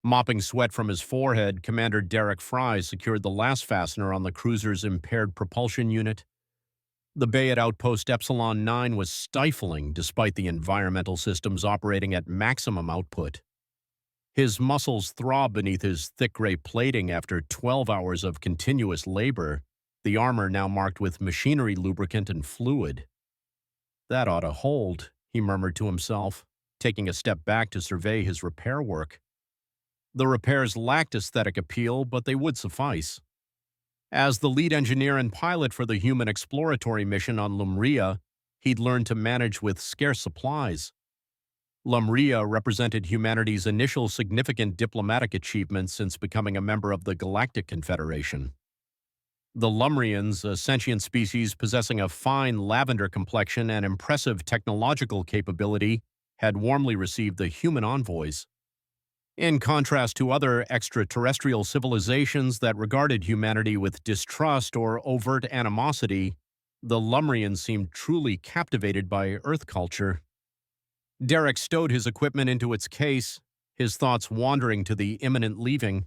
Mopping sweat from his forehead, Commander Derek Fry secured the last fastener on the cruiser's impaired propulsion unit. The bay at Outpost Epsilon 9 was stifling despite the environmental systems operating at maximum output. His muscles throbbed beneath his thick gray plating after 12 hours of continuous labor, the armor now marked with machinery lubricant and fluid. That ought to hold, he murmured to himself, taking a step back to survey his repair work. The repairs lacked aesthetic appeal, but they would suffice. As the lead engineer and pilot for the human exploratory mission on Lumriia, he'd learned to manage with scarce supplies. Lumriia represented humanity's initial significant diplomatic achievement since becoming a member of the Galactic Confederation. The Lumrians, a sentient species possessing a fine lavender complexion and impressive technological capability, had warmly received the human envoys. In contrast to other extraterrestrial civilizations that regarded humanity with distrust or overt animosity, the Lumrians seemed truly captivated by Earth culture. Derek stowed his equipment into its case, his thoughts wandering to the imminent leaving.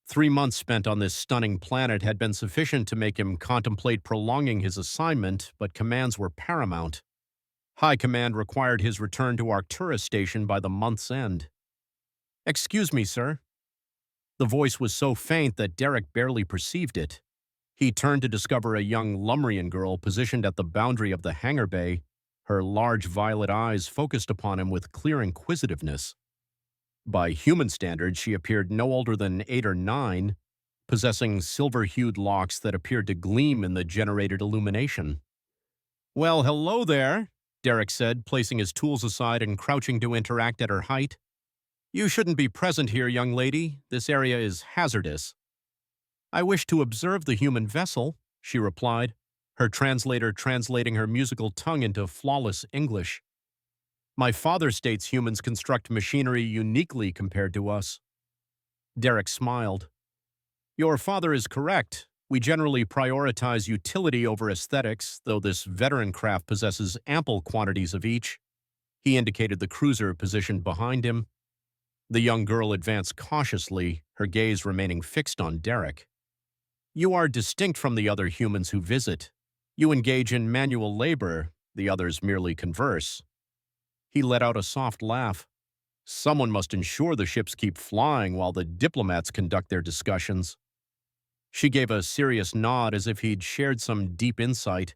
3 months spent on this stunning planet had been sufficient to make him contemplate prolonging his assignment, but commands were paramount. High Command required his return to Arcturus Station by the month's end. "Excuse me, sir." The voice was so faint that Derek barely perceived it. He turned to discover a young Lumrian girl positioned at the boundary of the hangar bay, her large violet eyes focused upon him with clear inquisitiveness. By human standards, she appeared no older than 8 or 9, possessing silver-hued locks that appeared to gleam in the generated illumination. "Well, hello there," Derek said, placing his tools aside and crouching to interact at her height. "You shouldn't be present here, young lady. This area is hazardous." "I wish to observe the human vessel," she replied, her translator translating her musical tongue into flawless English. "My father states humans construct machinery uniquely compared to us." Derek smiled. "Your father is correct. We generally prioritize utility over aesthetics, though this veteran craft possesses ample quantities of each." He indicated the cruiser positioned behind him. The young girl advanced cautiously, her gaze remaining fixed on Derek. "You are distinct from the other humans who visit. You engage in manual labor, the others merely converse." He let out a soft laugh. "Someone must ensure the ships keep flying while the diplomats conduct their discussions." She gave a serious nod as if he'd shared some deep insight.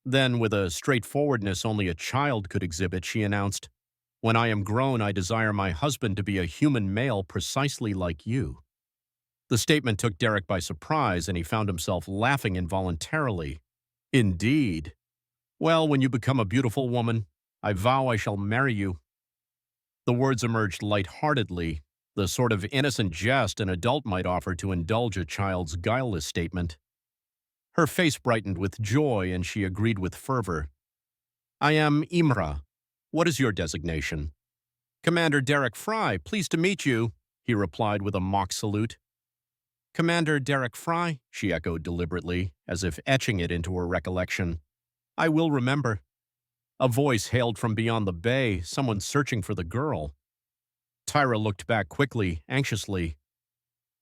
Then, with a straightforwardness only a child could exhibit, she announced, "When I am grown, I desire my husband to be a human male precisely like you." The statement took Derek by surprise, and he found himself laughing involuntarily. "Indeed. Well, when you become a beautiful woman, I vow I shall marry you." The words emerged lightheartedly, the sort of innocent jest an adult might offer to indulge a child's guileless statement. Her face brightened with joy, and she agreed with fervor. "I am Imra. What is your designation?" "Commander Derek Fry, pleased to meet you," he replied with a mock salute. "Commander Derek Fry," she echoed deliberately, as if etching it into her recollection. "I will remember." A voice hailed from beyond the bay, someone searching for the girl. Tyra looked back quickly, anxiously.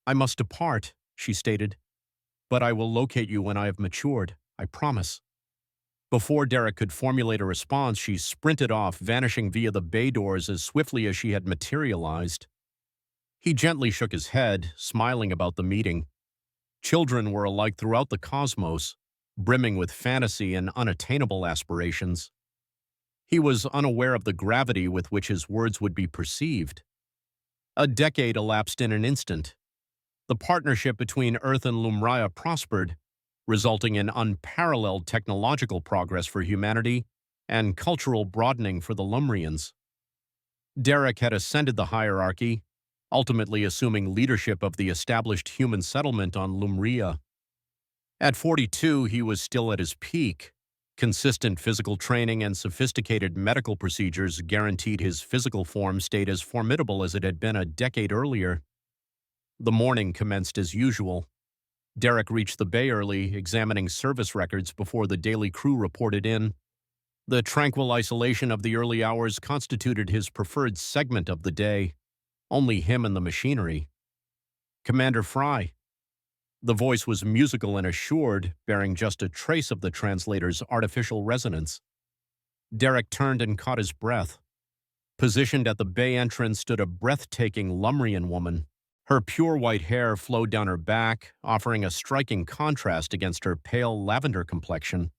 "I must depart," she stated. "But I will locate you when I have matured, I promise." Before Derek could formulate a response, she sprinted off, vanishing via the bay doors as swiftly as she had materialized. He gently shook his head, smiling about the meeting. Children were alike throughout the cosmos, brimming with fantasy and unattainable aspirations. He was unaware of the gravity with which his words would be perceived. A decade elapsed in an instant. The partnership between Earth and Lumriia prospered, resulting in unparalleled technological progress for humanity and cultural broadening for the Lumrians. Derek had ascended the hierarchy, ultimately assuming leadership of the established human settlement on Lumriia. At 42, he was still at his peak. Consistent physical training and sophisticated medical procedures guaranteed his physical form stayed as formidable as it had been a decade earlier. The morning commenced as usual. Derek reached the bay early, examining service records before the daily crew reported in. The tranquil isolation of the early hours constituted his preferred segment of the day. Only him and the machinery. Commander Fry. The voice was musical and assured, bearing just a trace of the translator's artificial resonance. Derek turned and caught his breath. Positioned at the bay entrance stood a breathtaking Lumrian woman. Her pure white hair flowed down her back, offering a striking contrast against her pale lavender complexion.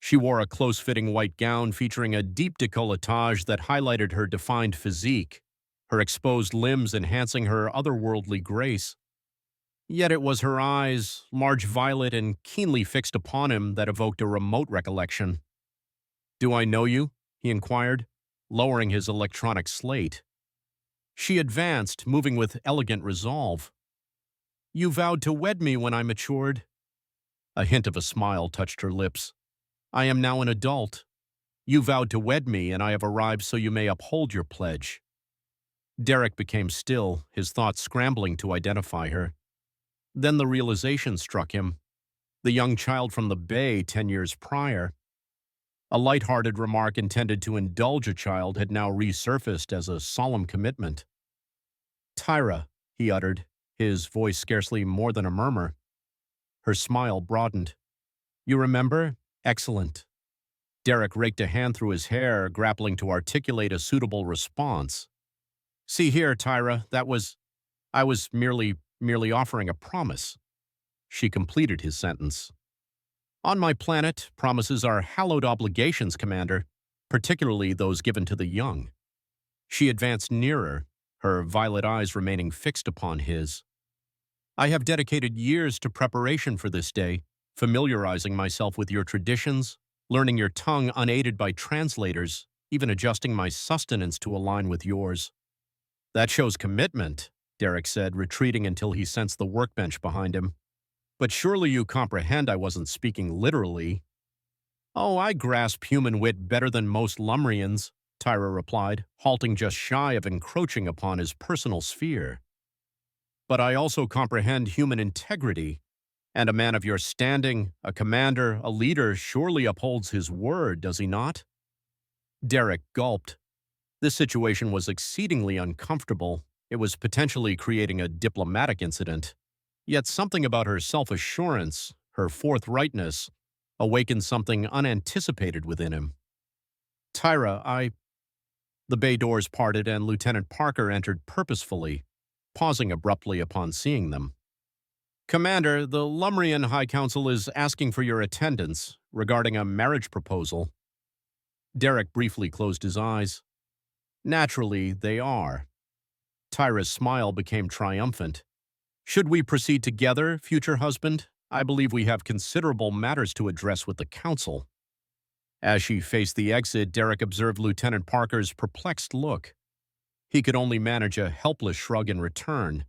She wore a close-fitting white gown featuring a deep décolletage that highlighted her defined physique, her exposed limbs enhancing her otherworldly grace. Yet it was her eyes, large violet and keenly fixed upon him, that evoked a remote recollection. "Do I know you?" he inquired, lowering his electronic slate. She advanced, moving with elegant resolve. "You vowed to wed me when I matured." A hint of a smile touched her lips. "I am now an adult. You vowed to wed me, and I have arrived so you may uphold your pledge." Derek became still, his thoughts scrambling to identify her. Then the realization struck him. The young child from the Bay 10 years prior. A lighthearted remark intended to indulge a child had now resurfaced as a solemn commitment. "Tyra," he uttered, his voice scarcely more than a murmur. Her smile broadened. "You remember? Excellent." Derek raked a hand through his hair, grappling to articulate a suitable response. "See here, Tyra, I was merely offering a promise." She completed his sentence. "On my planet, promises are hallowed obligations, Commander, particularly those given to the young." She advanced nearer, her violet eyes remaining fixed upon his. "I have dedicated years to preparation for this day, familiarizing myself with your traditions, learning your tongue unaided by translators, even adjusting my sustenance to align with yours." "That shows commitment," Derek said, retreating until he sensed the workbench behind him. "But surely you comprehend I wasn't speaking literally." "Oh, I grasp human wit better than most Lumrians," Tyra replied, halting just shy of encroaching upon his personal sphere. "But I also comprehend human integrity, and a man of your standing, a commander, a leader, surely upholds his word, does he not?" Derek gulped. This situation was exceedingly uncomfortable. It was potentially creating a diplomatic incident. Yet something about her self-assurance, her forthrightness, awakened something unanticipated within him. "Tyra, The bay doors parted and Lieutenant Parker entered purposefully, pausing abruptly upon seeing them. "Commander, the Lumrian High Council is asking for your attendance regarding a marriage proposal." Derek briefly closed his eyes. "Naturally, they are." Tyra's smile became triumphant. "Should we proceed together, future husband? I believe we have considerable matters to address with the Council." As she faced the exit, Derek observed Lieutenant Parker's perplexed look. He could only manage a helpless shrug in return.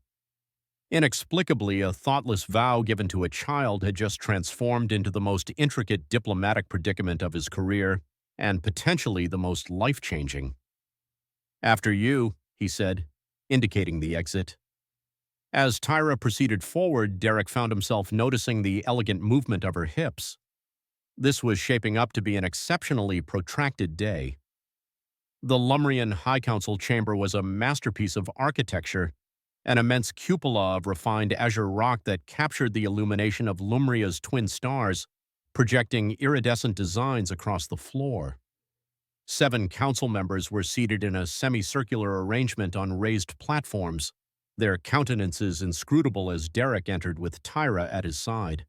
Inexplicably, a thoughtless vow given to a child had just transformed into the most intricate diplomatic predicament of his career, and potentially the most life-changing. "After you," he said, indicating the exit. As Tyra proceeded forward, Derek found himself noticing the elegant movement of her hips. This was shaping up to be an exceptionally protracted day. The Lumrian High Council chamber was a masterpiece of architecture, an immense cupola of refined azure rock that captured the illumination of Lumria's twin stars, projecting iridescent designs across the floor. 7 council members were seated in a semicircular arrangement on raised platforms, their countenances inscrutable as Derek entered with Tyra at his side.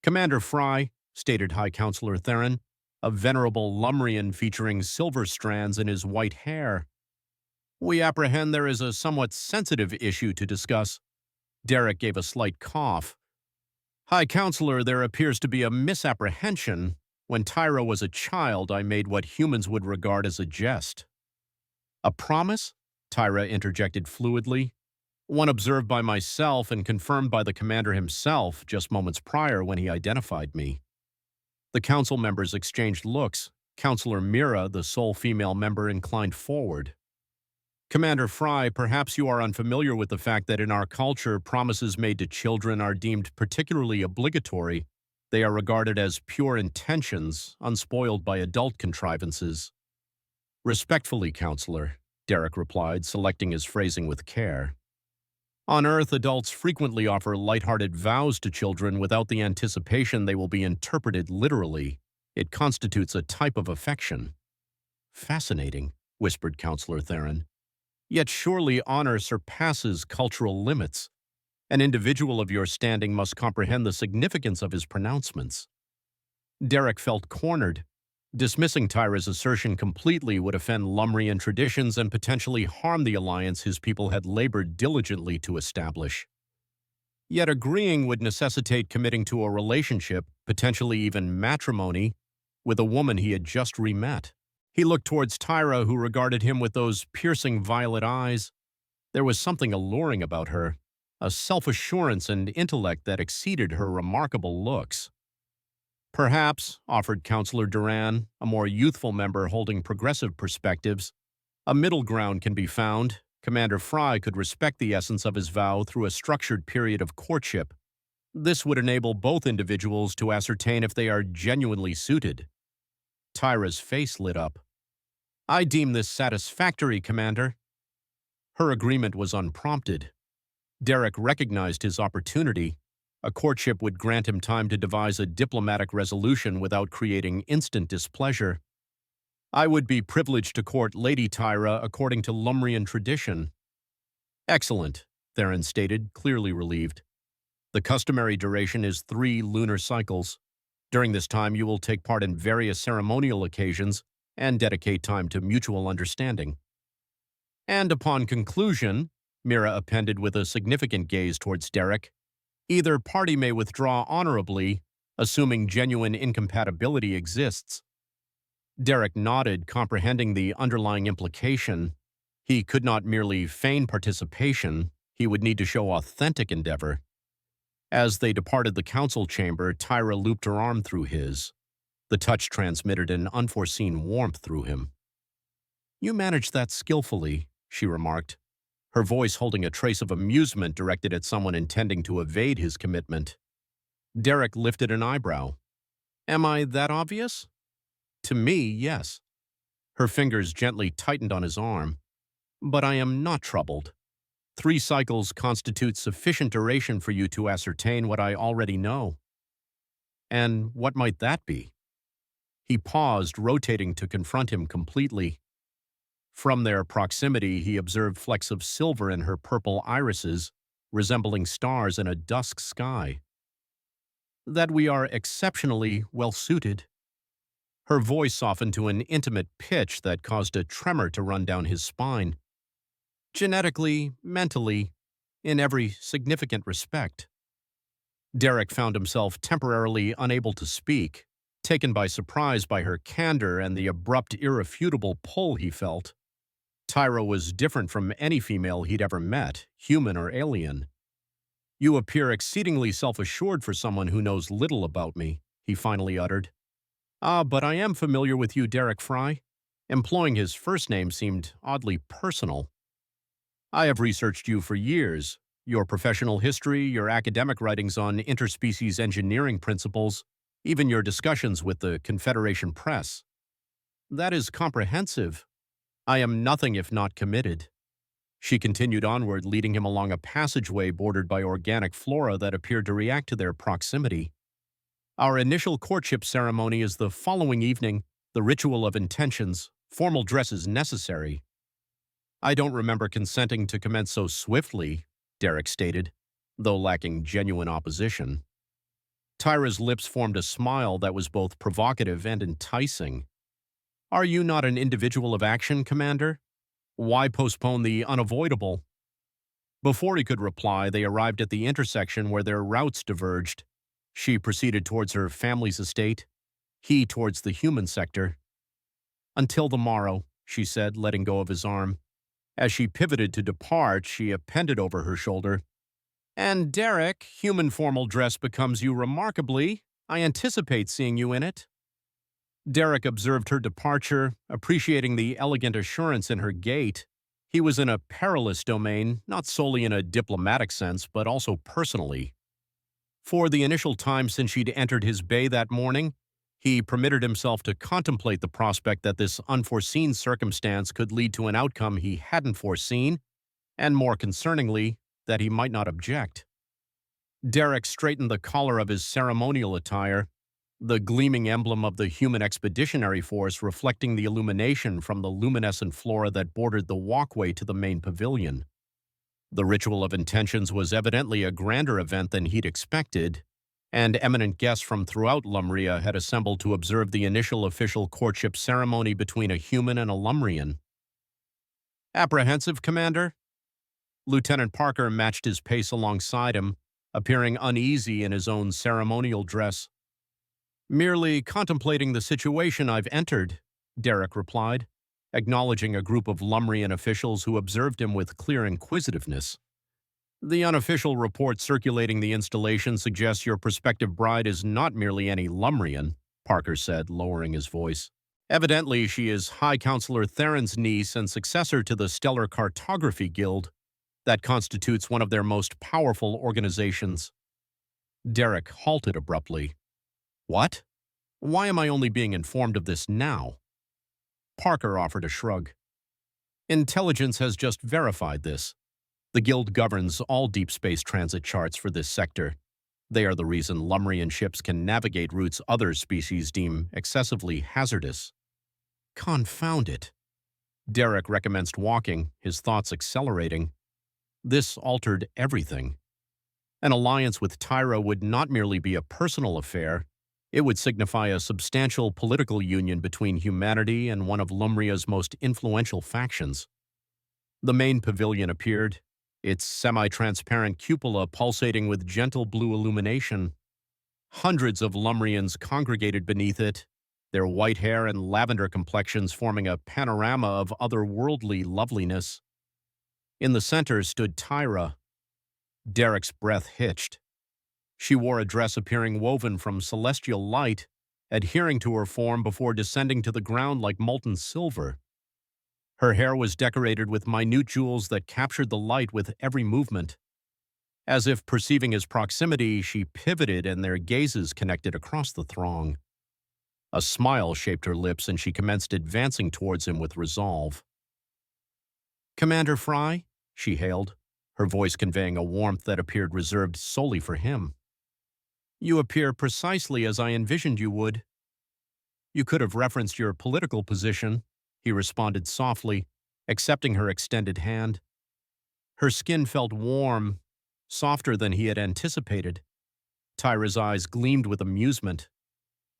"Commander Fry," stated High Counselor Theron, a venerable Lumrian featuring silver strands in his white hair. "We apprehend there is a somewhat sensitive issue to discuss." Derek gave a slight cough. "High Counselor, there appears to be a misapprehension. When Tyra was a child, I made what humans would regard as a jest." "A promise?" Tyra interjected fluidly. "One observed by myself and confirmed by the commander himself just moments prior when he identified me." The council members exchanged looks. Counselor Mira, the sole female member, inclined forward. "Commander Fry, perhaps you are unfamiliar with the fact that in our culture, promises made to children are deemed particularly obligatory. They are regarded as pure intentions, unspoiled by adult contrivances." "Respectfully, Counselor," Derek replied, selecting his phrasing with care. On Earth, adults frequently offer lighthearted vows to children without the anticipation they will be interpreted literally. It constitutes a type of affection. Fascinating, whispered Counselor Theron. Yet surely honor surpasses cultural limits. An individual of your standing must comprehend the significance of his pronouncements. Derek felt cornered. Dismissing Tyra's assertion completely would offend Lumrian traditions and potentially harm the alliance his people had labored diligently to establish. Yet agreeing would necessitate committing to a relationship, potentially even matrimony, with a woman he had just re-met. He looked towards Tyra, who regarded him with those piercing violet eyes. There was something alluring about her, a self-assurance and intellect that exceeded her remarkable looks. Perhaps, offered Counselor Duran, a more youthful member holding progressive perspectives, a middle ground can be found. Commander Fry could respect the essence of his vow through a structured period of courtship. This would enable both individuals to ascertain if they are genuinely suited. Tyra's face lit up. I deem this satisfactory, Commander. Her agreement was unprompted. Derek recognized his opportunity. A courtship would grant him time to devise a diplomatic resolution without creating instant displeasure. I would be privileged to court Lady Tyra according to Lumrian tradition. Excellent, Theron stated, clearly relieved. The customary duration is 3 lunar cycles. During this time, you will take part in various ceremonial occasions and dedicate time to mutual understanding. And upon conclusion, Mira appended with a significant gaze towards Derek, either party may withdraw honorably, assuming genuine incompatibility exists. Derek nodded, comprehending the underlying implication. He could not merely feign participation, he would need to show authentic endeavor. As they departed the council chamber, Tyra looped her arm through his. The touch transmitted an unforeseen warmth through him. You managed that skillfully, she remarked, her voice holding a trace of amusement directed at someone intending to evade his commitment. Derek lifted an eyebrow. Am I that obvious? To me, yes. Her fingers gently tightened on his arm. But I am not troubled. 3 cycles constitute sufficient duration for you to ascertain what I already know. And what might that be? He paused, rotating to confront him completely. From their proximity, he observed flecks of silver in her purple irises, resembling stars in a dusk sky. That we are exceptionally well-suited. Her voice softened to an intimate pitch that caused a tremor to run down his spine. Genetically, mentally, in every significant respect. Derek found himself temporarily unable to speak, taken by surprise by her candor and the abrupt, irrefutable pull he felt. Tyra was different from any female he'd ever met, human or alien. You appear exceedingly self-assured for someone who knows little about me, he finally uttered. But I am familiar with you, Derek Fry. Employing his first name seemed oddly personal. I have researched you for years. Your professional history, your academic writings on interspecies engineering principles, even your discussions with the Confederation Press. That is comprehensive. I am nothing if not committed. She continued onward, leading him along a passageway bordered by organic flora that appeared to react to their proximity. Our initial courtship ceremony is the following evening, the ritual of intentions. Formal dress is necessary. I don't remember consenting to commence so swiftly, Derek stated, though lacking genuine opposition. Tyra's lips formed a smile that was both provocative and enticing. Are you not an individual of action, Commander? Why postpone the unavoidable? Before he could reply, they arrived at the intersection where their routes diverged. She proceeded towards her family's estate, he towards the human sector. Until the morrow, she said, letting go of his arm. As she pivoted to depart, she appended over her shoulder, And Derek, human formal dress becomes you remarkably. I anticipate seeing you in it. Derek observed her departure, appreciating the elegant assurance in her gait. He was in a perilous domain, not solely in a diplomatic sense, but also personally. For the initial time since she'd entered his bay that morning, He permitted himself to contemplate the prospect that this unforeseen circumstance could lead to an outcome he hadn't foreseen, and more concerningly, that he might not object. Derek straightened the collar of his ceremonial attire, the gleaming emblem of the human expeditionary force reflecting the illumination from the luminescent flora that bordered the walkway to the main pavilion. The ritual of intentions was evidently a grander event than he'd expected, and eminent guests from throughout Lumriia had assembled to observe the initial official courtship ceremony between a human and a Lumrian. "Apprehensive, Commander?" Lieutenant Parker matched his pace alongside him, appearing uneasy in his own ceremonial dress. "Merely contemplating the situation I've entered," Derek replied, acknowledging a group of Lumrian officials who observed him with clear inquisitiveness. "The unofficial report circulating the installation suggests your prospective bride is not merely any Lumrian," Parker said, lowering his voice. "Evidently, she is High Counselor Theron's niece and successor to the Stellar Cartography Guild. That constitutes one of their most powerful organizations." Derek halted abruptly. "What? Why am I only being informed of this now?" Parker offered a shrug. "Intelligence has just verified this. The Guild governs all deep space transit charts for this sector. They are the reason Lumrian ships can navigate routes other species deem excessively hazardous." Confound it. Derek recommenced walking, his thoughts accelerating. This altered everything. An alliance with Tyra would not merely be a personal affair, it would signify a substantial political union between humanity and one of Lumria's most influential factions. The main pavilion appeared, its semi-transparent cupola pulsating with gentle blue illumination. Hundreds of Lumrians congregated beneath it, their white hair and lavender complexions forming a panorama of otherworldly loveliness. In the center stood Tyra. Derek's breath hitched. She wore a dress appearing woven from celestial light, adhering to her form before descending to the ground like molten silver. Her hair was decorated with minute jewels that captured the light with every movement. As if perceiving his proximity, she pivoted and their gazes connected across the throng. A smile shaped her lips and she commenced advancing towards him with resolve. "Commander Fry?" she hailed, her voice conveying a warmth that appeared reserved solely for him. "You appear precisely as I envisioned you would." "You could have referenced your political position," he responded softly, accepting her extended hand. Her skin felt warm, softer than he had anticipated. Tyra's eyes gleamed with amusement.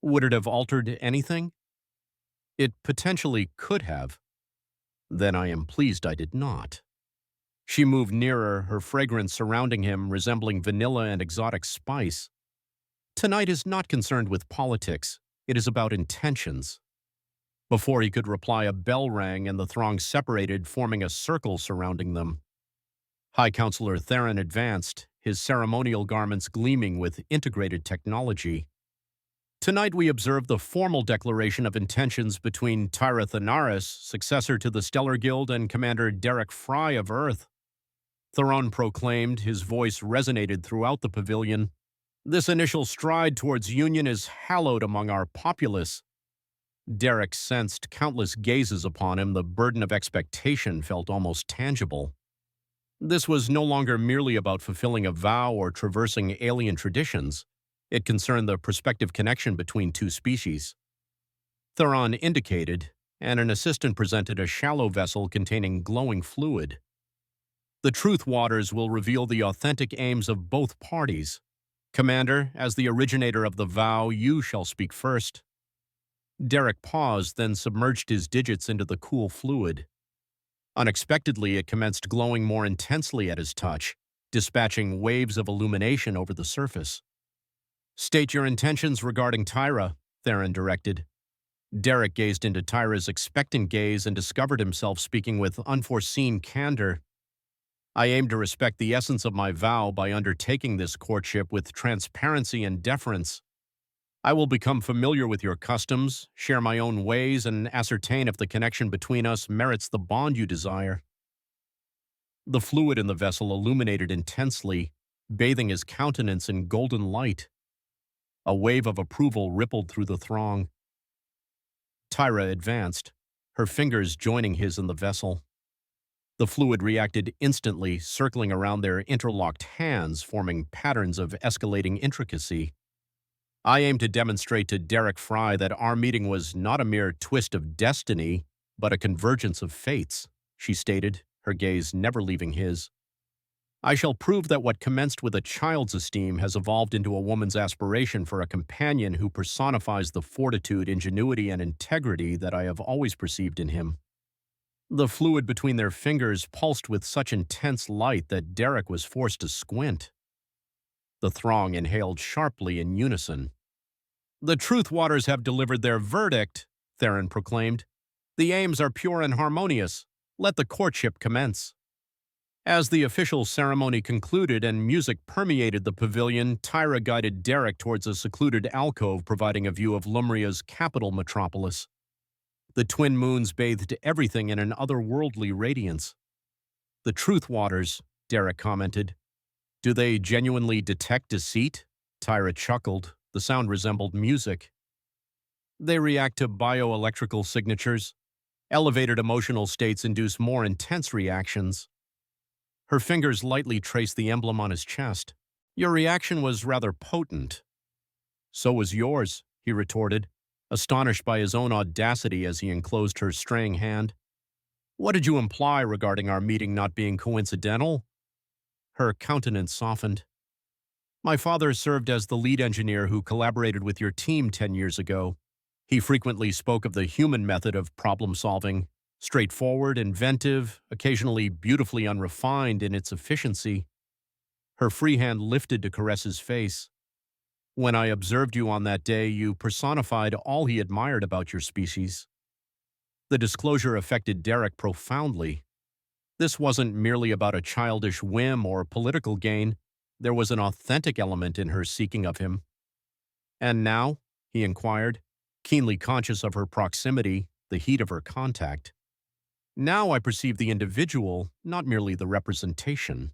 Would it have altered anything? It potentially could have. Then I am pleased I did not. She moved nearer, her fragrance surrounding him resembling vanilla and exotic spice. "Tonight is not concerned with politics. It is about intentions." Before he could reply, a bell rang and the throng separated, forming a circle surrounding them. High Counselor Theron advanced, his ceremonial garments gleaming with integrated technology. "Tonight we observe the formal declaration of intentions between Tyra Thanaris, successor to the Stellar Guild, and Commander Derek Fry of Earth," Theron proclaimed, his voice resonated throughout the pavilion. "This initial stride towards union is hallowed among our populace." Derek sensed countless gazes upon him, the burden of expectation felt almost tangible. This was no longer merely about fulfilling a vow or traversing alien traditions. It concerned the prospective connection between two species. Theron indicated, and an assistant presented a shallow vessel containing glowing fluid. "The truth waters will reveal the authentic aims of both parties. Commander, as the originator of the vow, you shall speak first." Derek paused, then submerged his digits into the cool fluid. Unexpectedly, it commenced glowing more intensely at his touch, dispatching waves of illumination over the surface. "State your intentions regarding Tyra," Theron directed. Derek gazed into Tyra's expectant gaze and discovered himself speaking with unforeseen candor. "I aim to respect the essence of my vow by undertaking this courtship with transparency and deference. I will become familiar with your customs, share my own ways, and ascertain if the connection between us merits the bond you desire." The fluid in the vessel illuminated intensely, bathing his countenance in golden light. A wave of approval rippled through the throng. Tyra advanced, her fingers joining his in the vessel. The fluid reacted instantly, circling around their interlocked hands, forming patterns of escalating intricacy. I aim to demonstrate to Derek Fry that our meeting was not a mere twist of destiny, but a convergence of fates, she stated, her gaze never leaving his. I shall prove that what commenced with a child's esteem has evolved into a woman's aspiration for a companion who personifies the fortitude, ingenuity, and integrity that I have always perceived in him. The fluid between their fingers pulsed with such intense light that Derek was forced to squint. The throng inhaled sharply in unison. "The Truth Waters have delivered their verdict," Theron proclaimed. "The aims are pure and harmonious. Let the courtship commence." As the official ceremony concluded and music permeated the pavilion, Tyra guided Derek towards a secluded alcove providing a view of Lumria's capital metropolis. The twin moons bathed everything in an otherworldly radiance. "The Truth Waters," Derek commented. "Do they genuinely detect deceit?" Tyra chuckled. The sound resembled music. "They react to bioelectrical signatures. Elevated emotional states induce more intense reactions." Her fingers lightly traced the emblem on his chest. "Your reaction was rather potent." "So was yours," he retorted, astonished by his own audacity as he enclosed her straying hand. "What did you imply regarding our meeting not being coincidental?" Her countenance softened. "My father served as the lead engineer who collaborated with your team 10 years ago. He frequently spoke of the human method of problem solving, straightforward, inventive, occasionally beautifully unrefined in its efficiency." Her free hand lifted to caress his face. "When I observed you on that day, you personified all he admired about your species." The disclosure affected Derek profoundly. This wasn't merely about a childish whim or political gain. There was an authentic element in her seeking of him. "And now?" he inquired, keenly conscious of her proximity, the heat of her contact. "Now I perceive the individual, not merely the representation."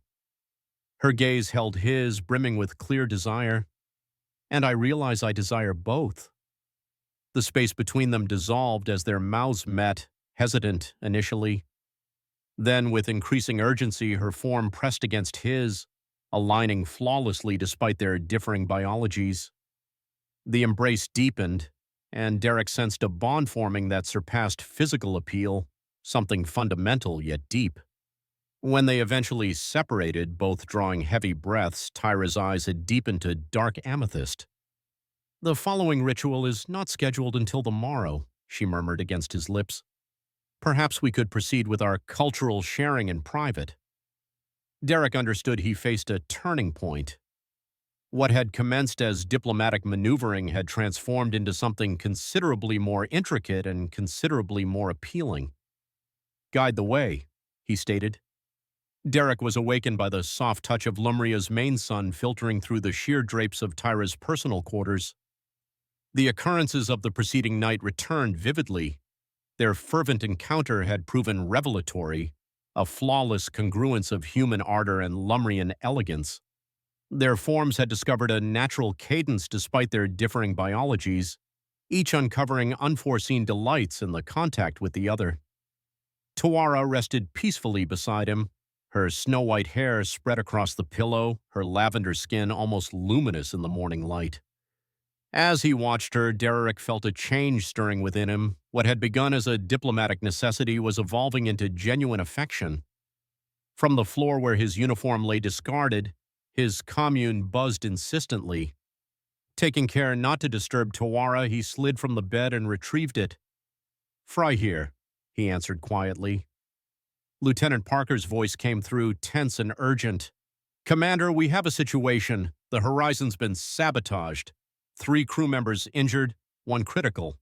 Her gaze held his, brimming with clear desire. "And I realize I desire both." The space between them dissolved as their mouths met, hesitant initially. Then, with increasing urgency, her form pressed against his, aligning flawlessly despite their differing biologies. The embrace deepened, and Derek sensed a bond forming that surpassed physical appeal, something fundamental yet deep. When they eventually separated, both drawing heavy breaths, Tyra's eyes had deepened to dark amethyst. "The following ritual is not scheduled until the morrow," she murmured against his lips. "Perhaps we could proceed with our cultural sharing in private." Derek understood he faced a turning point. What had commenced as diplomatic maneuvering had transformed into something considerably more intricate and considerably more appealing. "Guide the way," he stated. Derek was awakened by the soft touch of Lumria's main sun filtering through the sheer drapes of Tyra's personal quarters. The occurrences of the preceding night returned vividly. Their fervent encounter had proven revelatory, a flawless congruence of human ardor and Lumrian elegance. Their forms had discovered a natural cadence despite their differing biologies, each uncovering unforeseen delights in the contact with the other. Tawara rested peacefully beside him, her snow-white hair spread across the pillow, her lavender skin almost luminous in the morning light. As he watched her, Derek felt a change stirring within him. What had begun as a diplomatic necessity was evolving into genuine affection. From the floor where his uniform lay discarded, his commune buzzed insistently. Taking care not to disturb Tawara, he slid from the bed and retrieved it. "Fry here," he answered quietly. Lieutenant Parker's voice came through, tense and urgent. "Commander, we have a situation. The Horizon's been sabotaged. 3 crew members injured, 1 critical."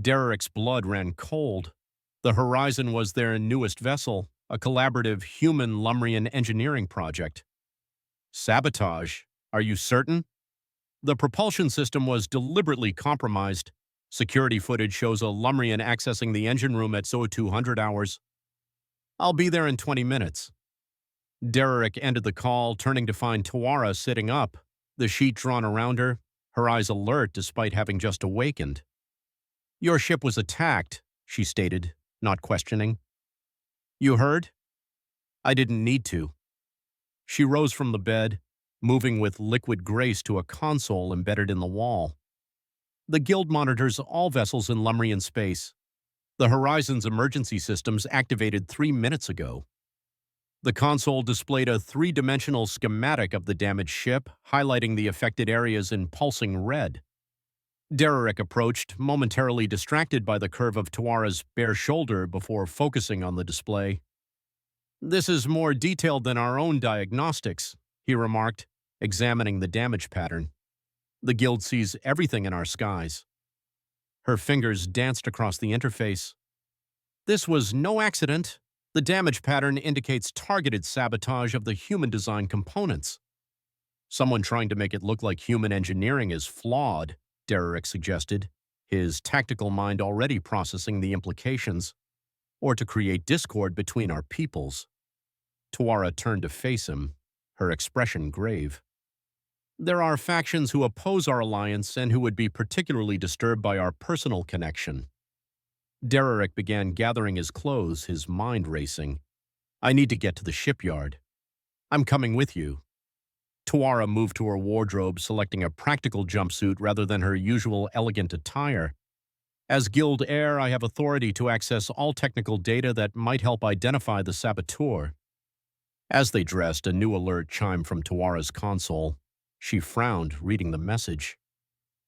Derek's blood ran cold. The Horizon was their newest vessel, a collaborative human Lumrian engineering project. "Sabotage? Are you certain?" "The propulsion system was deliberately compromised. Security footage shows a Lumrian accessing the engine room at 0200 hours. I'll be there in 20 minutes. Derek ended the call, turning to find Tawara sitting up, the sheet drawn around her, her eyes alert despite having just awakened. "Your ship was attacked," she stated, not questioning. "You heard?" I didn't need to. She rose from the bed, moving with liquid grace to a console embedded in the wall. "The Guild monitors all vessels in Lumrian space. The Horizon's emergency systems activated 3 minutes ago." The console displayed a three-dimensional schematic of the damaged ship, highlighting the affected areas in pulsing red. Dererick approached, momentarily distracted by the curve of Tuara's bare shoulder before focusing on the display. "This is more detailed than our own diagnostics," he remarked, examining the damage pattern. "The Guild sees everything in our skies." Her fingers danced across the interface. "This was no accident. The damage pattern indicates targeted sabotage of the human-designed components." "Someone trying to make it look like human engineering is flawed," Dererick suggested, his tactical mind already processing the implications. "Or to create discord between our peoples." Tuara turned to face him, her expression grave. "There are factions who oppose our alliance and who would be particularly disturbed by our personal connection." Dererick began gathering his clothes, his mind racing. "I need to get to the shipyard." "I'm coming with you." Tuara moved to her wardrobe, selecting a practical jumpsuit rather than her usual elegant attire. "As Guild heir, I have authority to access all technical data that might help identify the saboteur." As they dressed, a new alert chimed from Tuara's console. She frowned, reading the message.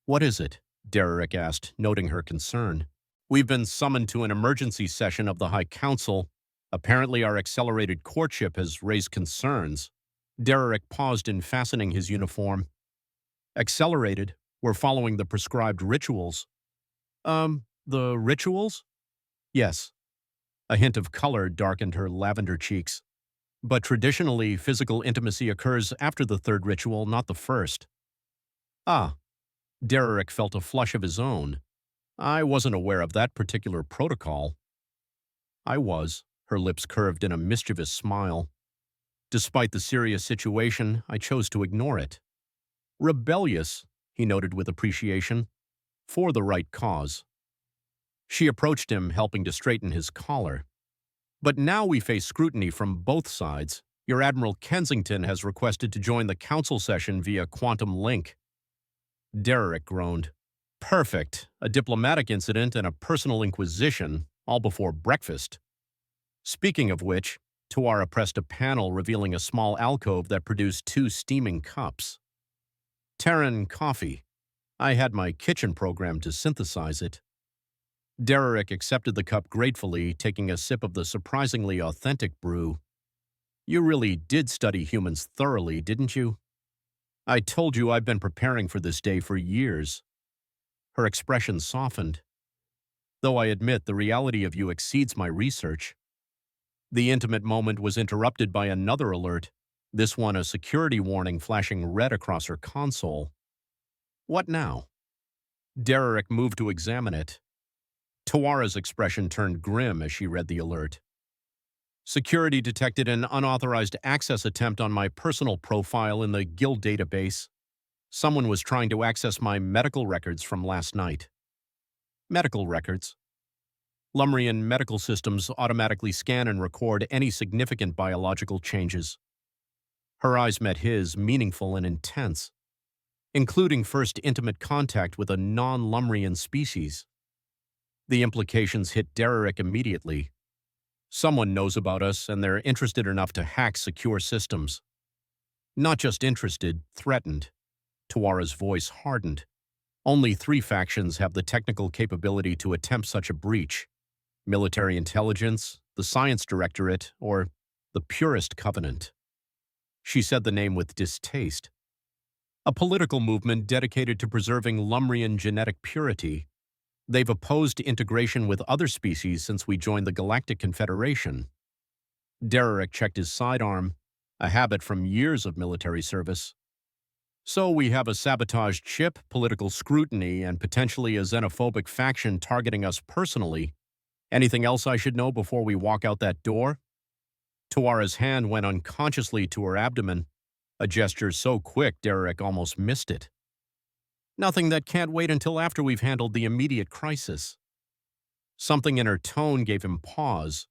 "What is it?" Dererick asked, noting her concern. "We've been summoned to an emergency session of the High Council. Apparently our accelerated courtship has raised concerns." Dererick paused in fastening his uniform. "Accelerated? We're following the prescribed rituals." The rituals?" "Yes." A hint of color darkened her lavender cheeks. "But traditionally, physical intimacy occurs after the third ritual, not the first." "Ah." Dererick felt a flush of his own. "I wasn't aware of that particular protocol." "I was." Her lips curved in a mischievous smile. "Despite the serious situation, I chose to ignore it." "Rebellious," he noted with appreciation. "For the right cause." She approached him, helping to straighten his collar. "But now we face scrutiny from both sides. Your Admiral Kensington has requested to join the council session via quantum link." Dererick groaned. "Perfect. A diplomatic incident and a personal inquisition, all before breakfast." Speaking of which, Tuara pressed a panel revealing a small alcove that produced 2 steaming cups. "Terran coffee. I had my kitchen program to synthesize it." Dererick accepted the cup gratefully, taking a sip of the surprisingly authentic brew. "You really did study humans thoroughly, didn't you?" "I told you I've been preparing for this day for years." Her expression softened. "Though I admit the reality of you exceeds my research." The intimate moment was interrupted by another alert, this one a security warning flashing red across her console. "What now?" Dererick moved to examine it. Tuara's expression turned grim as she read the alert. "Security detected an unauthorized access attempt on my personal profile in the Guild database. Someone was trying to access my medical records from last night." "Medical records?" "Lumrian medical systems automatically scan and record any significant biological changes." Her eyes met his, meaningful and intense. "Including first intimate contact with a non-Lumrian species." The implications hit Dererick immediately. Someone knows about us, and they're interested enough to hack secure systems. Not just interested, threatened. Tuara's voice hardened. "Only 3 factions have the technical capability to attempt such a breach: military intelligence, the science directorate, or the purest covenant." She said the name with distaste. "A political movement dedicated to preserving Lumrian genetic purity. They've opposed integration with other species since we joined the Galactic Confederation." Dererick checked his sidearm, a habit from years of military service. "So we have a sabotaged ship, political scrutiny, and potentially a xenophobic faction targeting us personally. Anything else I should know before we walk out that door?" Tuara's hand went unconsciously to her abdomen, a gesture so quick Dererick almost missed it. Nothing that can't wait until after we've handled the immediate crisis. Something in her tone gave him pause,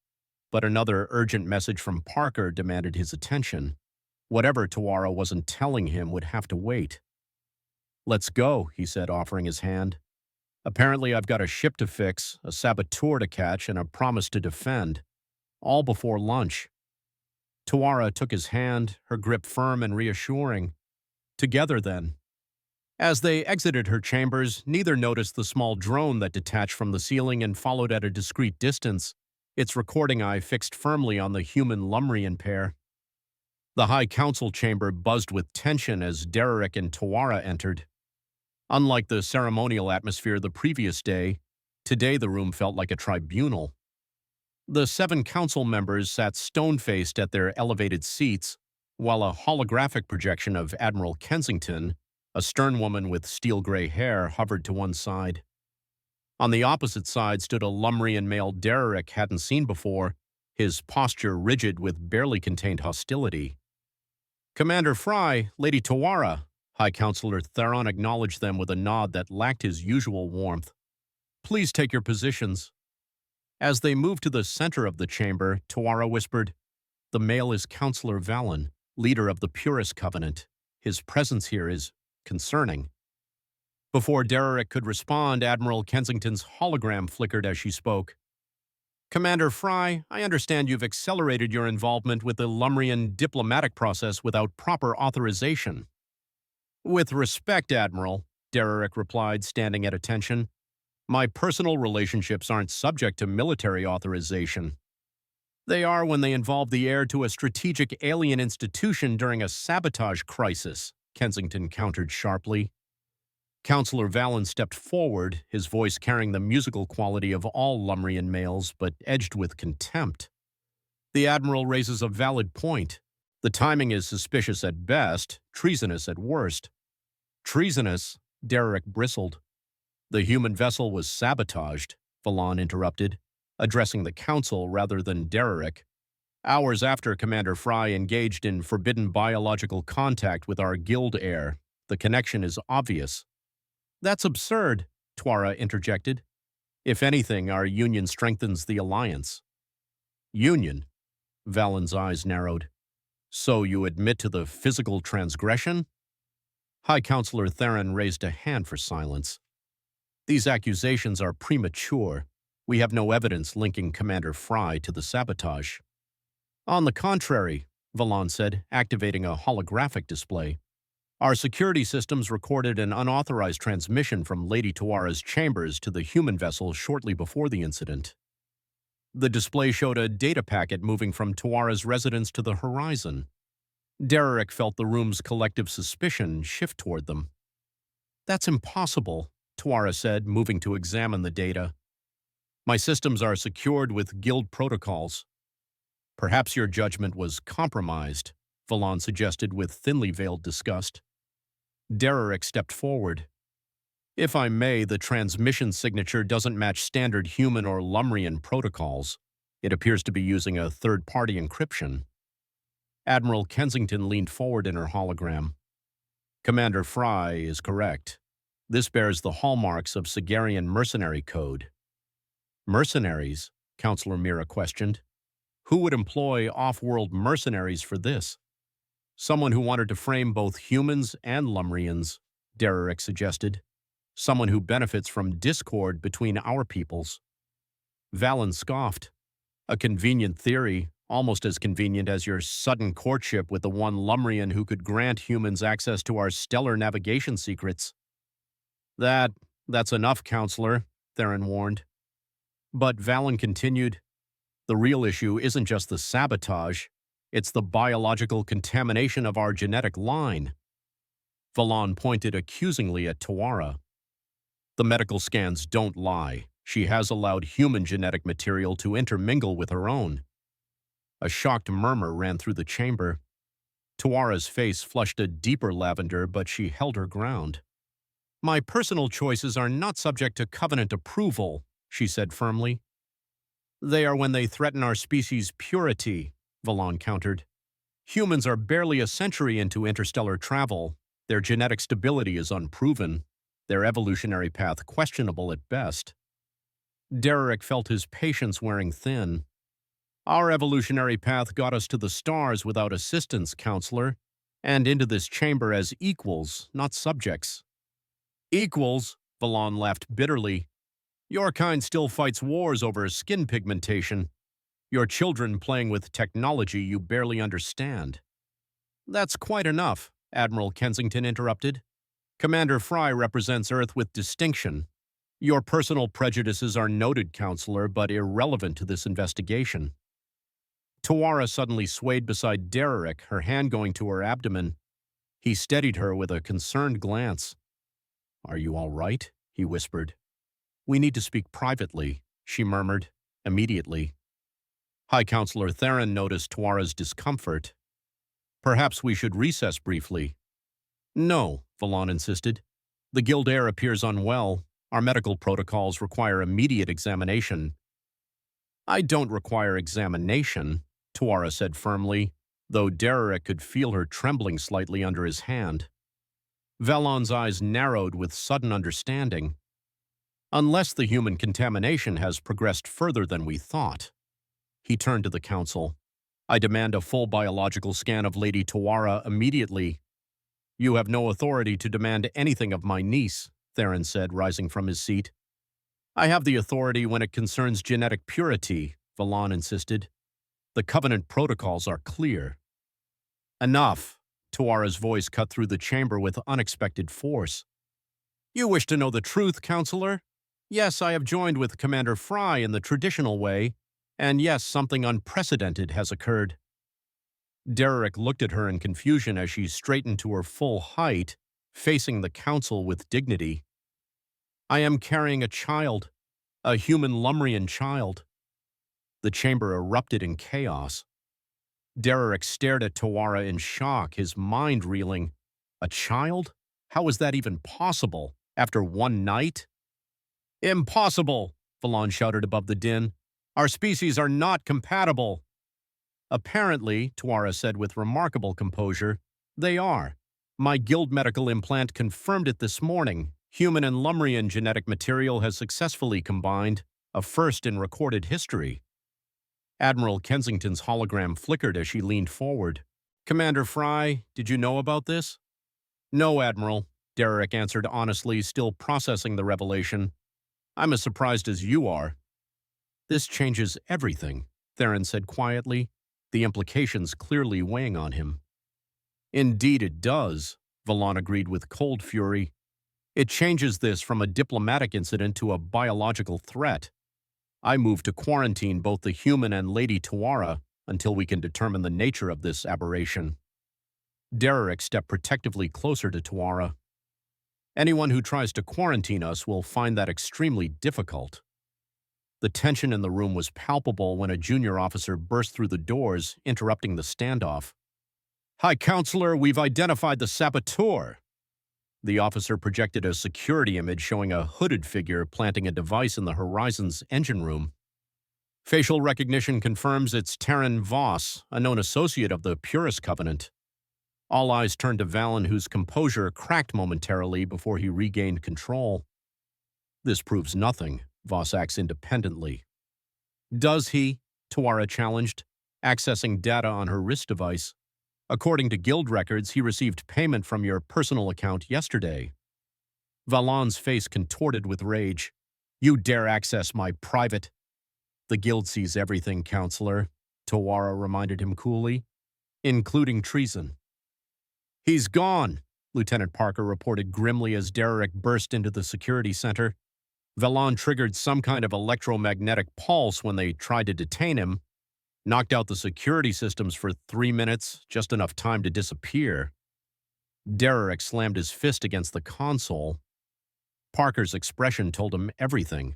but another urgent message from Parker demanded his attention. Whatever Tawara wasn't telling him would have to wait. "Let's go," he said, offering his hand. "Apparently I've got a ship to fix, a saboteur to catch, and a promise to defend. All before lunch." Tawara took his hand, her grip firm and reassuring. "Together, then." As they exited her chambers, neither noticed the small drone that detached from the ceiling and followed at a discreet distance, its recording eye fixed firmly on the human Lumrian pair. The High Council chamber buzzed with tension as Derek and Tawara entered. Unlike the ceremonial atmosphere the previous day, today the room felt like a tribunal. The 7 council members sat stone-faced at their elevated seats, while a holographic projection of Admiral Kensington, a stern woman with steel-gray hair, hovered to one side. On the opposite side stood a Lumrian male Derek hadn't seen before, his posture rigid with barely contained hostility. "Commander Fry, Lady Tawara," High Counselor Theron acknowledged them with a nod that lacked his usual warmth. "Please take your positions." As they moved to the center of the chamber, Tawara whispered, "The male is Counselor Valen, leader of the Purist Covenant. His presence here is concerning." Before Derek could respond, Admiral Kensington's hologram flickered as she spoke. "Commander Fry, I understand you've accelerated your involvement with the Lumrian diplomatic process without proper authorization." "With respect, Admiral," Derek replied, standing at attention, "my personal relationships aren't subject to military authorization. They are when they involve the heir to a strategic alien institution during a sabotage crisis," Kensington countered sharply. Counselor Valen stepped forward, his voice carrying the musical quality of all Lumrian males, but edged with contempt. "The Admiral raises a valid point. The timing is suspicious at best, treasonous at worst." "Treasonous?" Derek bristled. "The human vessel was sabotaged," Valon interrupted, addressing the Council rather than Derek. "Hours after Commander Fry engaged in forbidden biological contact with our guild heir. The connection is obvious." "That's absurd," Tawara interjected. "If anything, our union strengthens the alliance." "Union?" Valen's eyes narrowed. "So you admit to the physical transgression?" High Counselor Theron raised a hand for silence. "These accusations are premature. We have no evidence linking Commander Fry to the sabotage." "On the contrary," Valon said, activating a holographic display. "Our security systems recorded an unauthorized transmission from Lady Tawara's chambers to the human vessel shortly before the incident. The display showed a data packet moving from Tawara's residence to the horizon." Derek felt the room's collective suspicion shift toward them. "That's impossible," Tawara said, moving to examine the data. "My systems are secured with guild protocols." "Perhaps your judgment was compromised," Valon suggested with thinly veiled disgust. Derek stepped forward. "If I may, the transmission signature doesn't match standard human or Lumrian protocols. It appears to be using a third-party encryption." Admiral Kensington leaned forward in her hologram. "Commander Fry is correct. This bears the hallmarks of Sigarian mercenary code." "Mercenaries?" Counselor Mira questioned. "Who would employ off-world mercenaries for this?" "Someone who wanted to frame both humans and Lumrians," Derek suggested. "Someone who benefits from discord between our peoples." Valen scoffed. "A convenient theory, almost as convenient as your sudden courtship with the one Lumrian who could grant humans access to our stellar navigation secrets." That's enough, Counselor," Theron warned. But Valen continued, "The real issue isn't just the sabotage, it's the biological contamination of our genetic line." Valon pointed accusingly at Tawara. "The medical scans don't lie. She has allowed human genetic material to intermingle with her own." A shocked murmur ran through the chamber. Tawara's face flushed a deeper lavender, but she held her ground. "My personal choices are not subject to Covenant approval," she said firmly. "They are when they threaten our species' purity," Valon countered. "Humans are barely a century into interstellar travel. Their genetic stability is unproven. their evolutionary path questionable at best. Derek felt his patience wearing thin. Our evolutionary path got us to the stars without assistance, counselor, and into this chamber as equals, not subjects. Equals, Valon laughed bitterly. Your kind still fights wars over skin pigmentation. Your children playing with technology you barely understand. That's quite enough, Admiral Kensington interrupted. Commander Fry represents Earth with distinction. Your personal prejudices are noted, counselor, but irrelevant to this investigation. Tawara suddenly swayed beside Derek, her hand going to her abdomen. He steadied her with a concerned glance. Are you all right? He whispered. We need to speak privately, she murmured, immediately. High Counselor Theron noticed Tawara's discomfort. Perhaps we should recess briefly. No, Valon insisted. The guild heir appears unwell. Our medical protocols require immediate examination. I don't require examination, Tawara said firmly, though Derek could feel her trembling slightly under his hand. Valon's eyes narrowed with sudden understanding. Unless the human contamination has progressed further than we thought. He turned to the council. I demand a full biological scan of Lady Tawara immediately. You have no authority to demand anything of my niece, Theron said, rising from his seat. I have the authority when it concerns genetic purity, Valon insisted. The Covenant protocols are clear. Enough, Tawara's voice cut through the chamber with unexpected force. You wish to know the truth, Counselor? Yes, I have joined with Commander Fry in the traditional way, and yes, something unprecedented has occurred. Derek looked at her in confusion as she straightened to her full height, facing the council with dignity. I am carrying a child, a human Lumrian child. The chamber erupted in chaos. Derek stared at Tawara in shock, his mind reeling. A child? How was that even possible, after one night? Impossible, Valon shouted above the din. Our species are not compatible. Apparently, Tawara said with remarkable composure, they are. My guild medical implant confirmed it this morning. Human and Lumrian genetic material has successfully combined, a first in recorded history. Admiral Kensington's hologram flickered as she leaned forward. Commander Fry, did you know about this? No, Admiral, Derek answered honestly, still processing the revelation. I'm as surprised as you are. This changes everything, Theron said quietly, the implications clearly weighing on him. Indeed it does, Valon agreed with cold fury. It changes this from a diplomatic incident to a biological threat. I move to quarantine both the human and Lady Tawara until we can determine the nature of this aberration. Derek stepped protectively closer to Tawara. Anyone who tries to quarantine us will find that extremely difficult. The tension in the room was palpable when a junior officer burst through the doors, interrupting the standoff. High Counselor, we've identified the saboteur. The officer projected a security image showing a hooded figure planting a device in the Horizon's engine room. Facial recognition confirms it's Terran Voss, a known associate of the Purist Covenant. All eyes turned to Valen, whose composure cracked momentarily before he regained control. This proves nothing, Voss acts independently. Does he? Tawara challenged, accessing data on her wrist device. According to guild records, he received payment from your personal account yesterday. Valon's face contorted with rage. You dare access my private... The guild sees everything, Counselor, Tawara reminded him coolly, including treason. He's gone, Lieutenant Parker reported grimly as Derek burst into the security center. Valon triggered some kind of electromagnetic pulse when they tried to detain him, knocked out the security systems for 3 minutes, just enough time to disappear. Derek slammed his fist against the console. Parker's expression told him everything.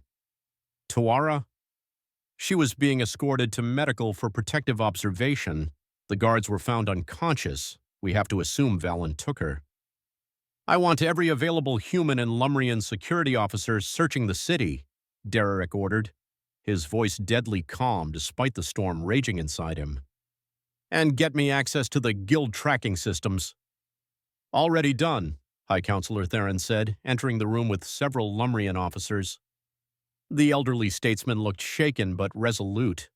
Tawara? She was being escorted to medical for protective observation. The guards were found unconscious. We have to assume Valen took her. I want every available human and Lumrian security officer searching the city, Derek ordered, his voice deadly calm despite the storm raging inside him. And get me access to the guild tracking systems. Already done, High Counselor Theron said, entering the room with several Lumrian officers. The elderly statesman looked shaken but resolute.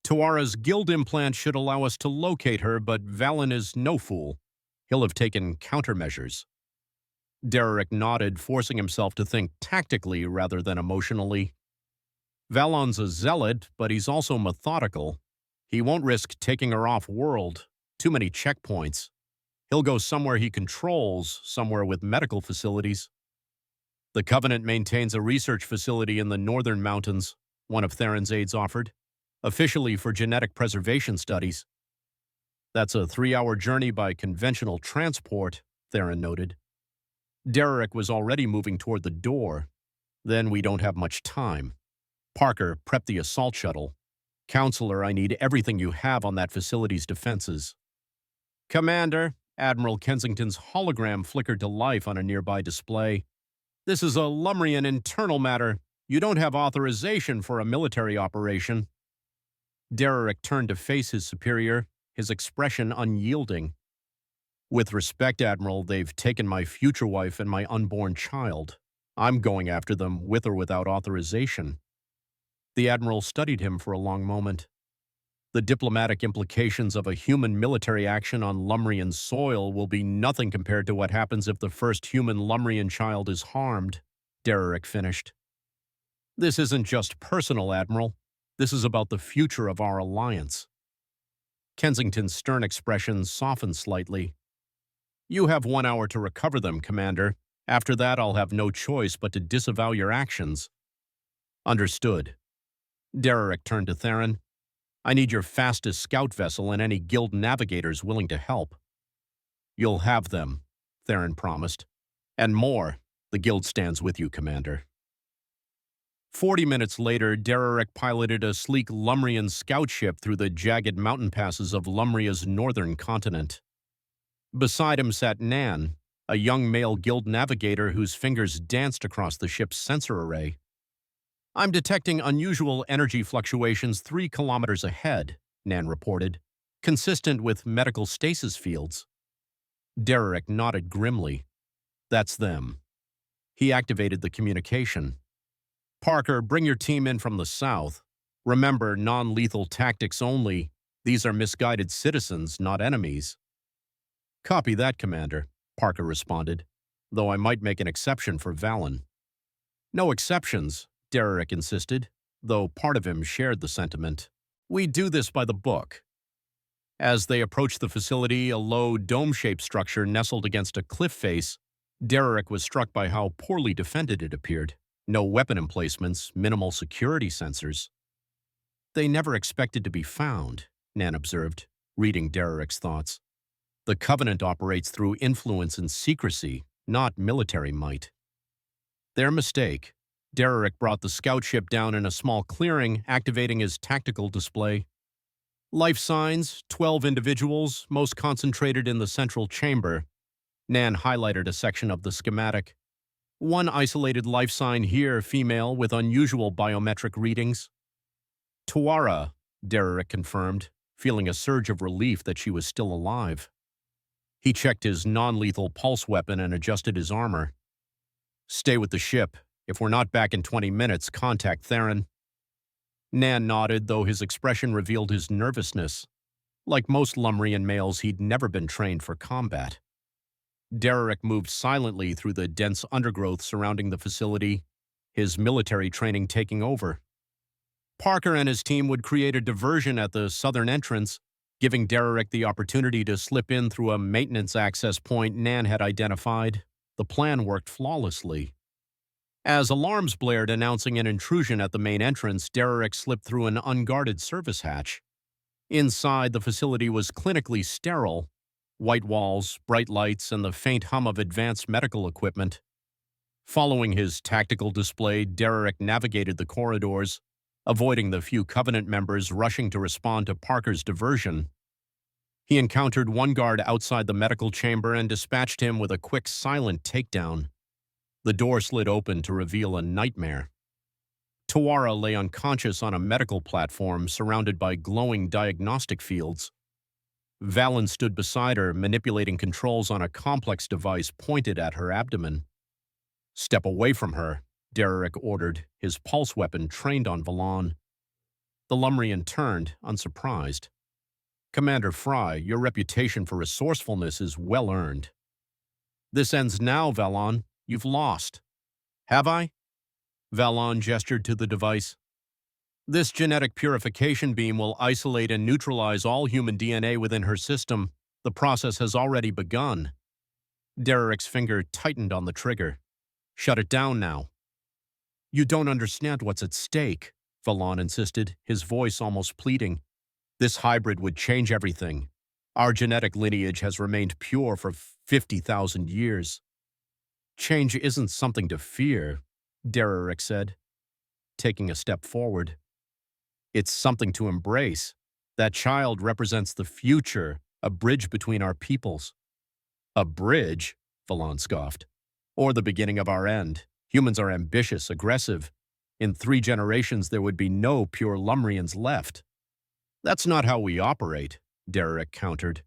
Tuara's guild implant should allow us to locate her, but Valen is no fool. He'll have taken countermeasures. Derek nodded, forcing himself to think tactically rather than emotionally. Valon's a zealot, but he's also methodical. He won't risk taking her off-world. Too many checkpoints. He'll go somewhere he controls, somewhere with medical facilities. The Covenant maintains a research facility in the northern mountains, one of Theron's aides offered, officially for genetic preservation studies. That's a 3-hour journey by conventional transport, Theron noted. Derek was already moving toward the door. Then we don't have much time. Parker, prep the assault shuttle. Counselor, I need everything you have on that facility's defenses. Commander, Admiral Kensington's hologram flickered to life on a nearby display. This is a Lumrian internal matter. You don't have authorization for a military operation. Derek turned to face his superior, his expression unyielding. With respect, Admiral, they've taken my future wife and my unborn child. I'm going after them with or without authorization. The Admiral studied him for a long moment. The diplomatic implications of a human military action on Lumrian soil will be nothing compared to what happens if the first human Lumrian child is harmed, Derek finished. This isn't just personal, Admiral. This is about the future of our alliance. Kensington's stern expression softened slightly. You have 1 hour to recover them, Commander. After that, I'll have no choice but to disavow your actions. Understood. Derek turned to Theron. I need your fastest scout vessel and any guild navigators willing to help. You'll have them, Theron promised. And more. The guild stands with you, Commander. 40 minutes later, Derek piloted a sleek Lumrian scout ship through the jagged mountain passes of Lumria's northern continent. Beside him sat Nan, a young male guild navigator whose fingers danced across the ship's sensor array. I'm detecting unusual energy fluctuations 3 kilometers ahead, Nan reported, consistent with medical stasis fields. Derek nodded grimly. That's them. He activated the communication. Parker, bring your team in from the south. Remember, non-lethal tactics only. These are misguided citizens, not enemies. Copy that, Commander, Parker responded, though I might make an exception for Valen. No exceptions, Derek insisted, though part of him shared the sentiment. We do this by the book. As they approached the facility, a low, dome-shaped structure nestled against a cliff face, Derek was struck by how poorly defended it appeared. No weapon emplacements, minimal security sensors. They never expected to be found, Nan observed, reading Derek's thoughts. The Covenant operates through influence and secrecy, not military might. Their mistake. Derek brought the scout ship down in a small clearing, activating his tactical display. Life signs, 12 individuals, most concentrated in the central chamber. Nan highlighted a section of the schematic. One isolated life sign here, female, with unusual biometric readings. Tuara, Derek confirmed, feeling a surge of relief that she was still alive. He checked his non-lethal pulse weapon and adjusted his armor. Stay with the ship. If we're not back in 20 minutes, contact Theron. Nan nodded, though his expression revealed his nervousness. Like most Lumrian males, he'd never been trained for combat. Derek moved silently through the dense undergrowth surrounding the facility, his military training taking over. Parker and his team would create a diversion at the southern entrance, giving Derek the opportunity to slip in through a maintenance access point Nan had identified. The plan worked flawlessly. As alarms blared announcing an intrusion at the main entrance, Derek slipped through an unguarded service hatch. Inside, the facility was clinically sterile. White walls, bright lights, and the faint hum of advanced medical equipment. Following his tactical display, Derek navigated the corridors, avoiding the few Covenant members rushing to respond to Parker's diversion. He encountered one guard outside the medical chamber and dispatched him with a quick, silent takedown. The door slid open to reveal a nightmare. Tuara lay unconscious on a medical platform surrounded by glowing diagnostic fields. Valen stood beside her, manipulating controls on a complex device pointed at her abdomen. "Step away from her," Derek ordered, his pulse weapon trained on Valan. The Lumrian turned, unsurprised. "Commander Fry, your reputation for resourcefulness is well earned." "This ends now, Valan. You've lost." "Have I?" Valan gestured to the device. "This genetic purification beam will isolate and neutralize all human DNA within her system. The process has already begun." Derek's finger tightened on the trigger. "Shut it down now." "You don't understand what's at stake," Valan insisted, his voice almost pleading. "This hybrid would change everything. Our genetic lineage has remained pure for 50,000 years." "Change isn't something to fear," Derek said, taking a step forward. "It's something to embrace. That child represents the future, a bridge between our peoples." "A bridge?" Valan scoffed. "Or the beginning of our end. Humans are ambitious, aggressive. In 3 generations there would be no pure Lumrians left." "That's not how we operate," Derek countered.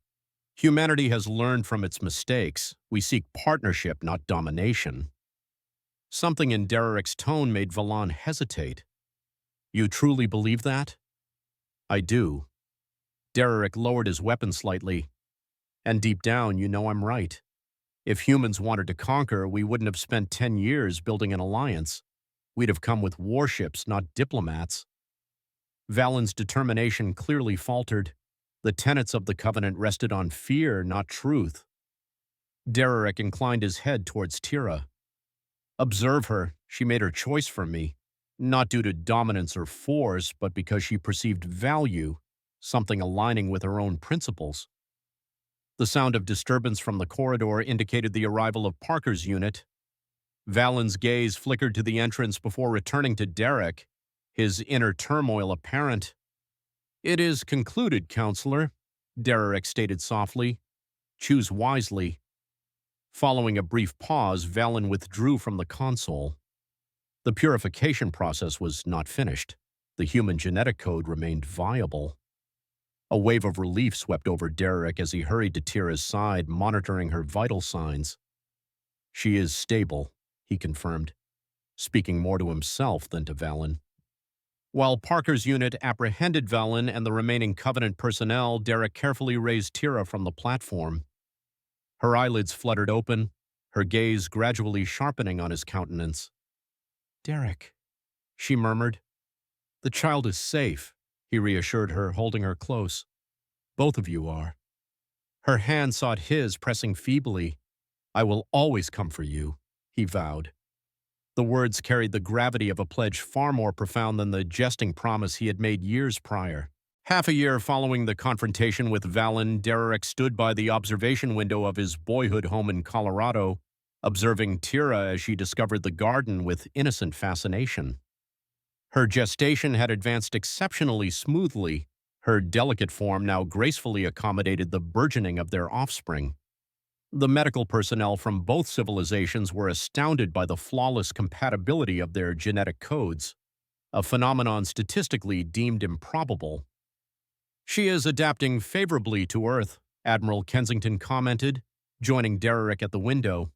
"Humanity has learned from its mistakes. We seek partnership, not domination." Something in Derek's tone made Valan hesitate. "You truly believe that?" "I do." Derek lowered his weapon slightly. "And deep down, you know I'm right. If humans wanted to conquer, we wouldn't have spent 10 years building an alliance. We'd have come with warships, not diplomats." Valen's determination clearly faltered. The tenets of the Covenant rested on fear, not truth. Derek inclined his head towards Tira. "Observe her. She made her choice for me. Not due to dominance or force, but because she perceived value, something aligning with her own principles." The sound of disturbance from the corridor indicated the arrival of Parker's unit. Valen's gaze flickered to the entrance before returning to Derek, his inner turmoil apparent. "It is concluded, Counselor," Derek stated softly. "Choose wisely." Following a brief pause, Valen withdrew from the console. The purification process was not finished. The human genetic code remained viable. A wave of relief swept over Derek as he hurried to Tira's side, monitoring her vital signs. "She is stable," he confirmed, speaking more to himself than to Valen. While Parker's unit apprehended Valen and the remaining Covenant personnel, Derek carefully raised Tira from the platform. Her eyelids fluttered open, her gaze gradually sharpening on his countenance. "Derek," she murmured. "The child is safe," he reassured her, holding her close. "Both of you are." Her hand sought his, pressing feebly. "I will always come for you," he vowed. The words carried the gravity of a pledge far more profound than the jesting promise he had made years prior. Half a year following the confrontation with Valen, Derek stood by the observation window of his boyhood home in Colorado, observing Tira as she discovered the garden with innocent fascination. Her gestation had advanced exceptionally smoothly. Her delicate form now gracefully accommodated the burgeoning of their offspring. The medical personnel from both civilizations were astounded by the flawless compatibility of their genetic codes, a phenomenon statistically deemed improbable. "She is adapting favorably to Earth," Admiral Kensington commented, joining Derek at the window.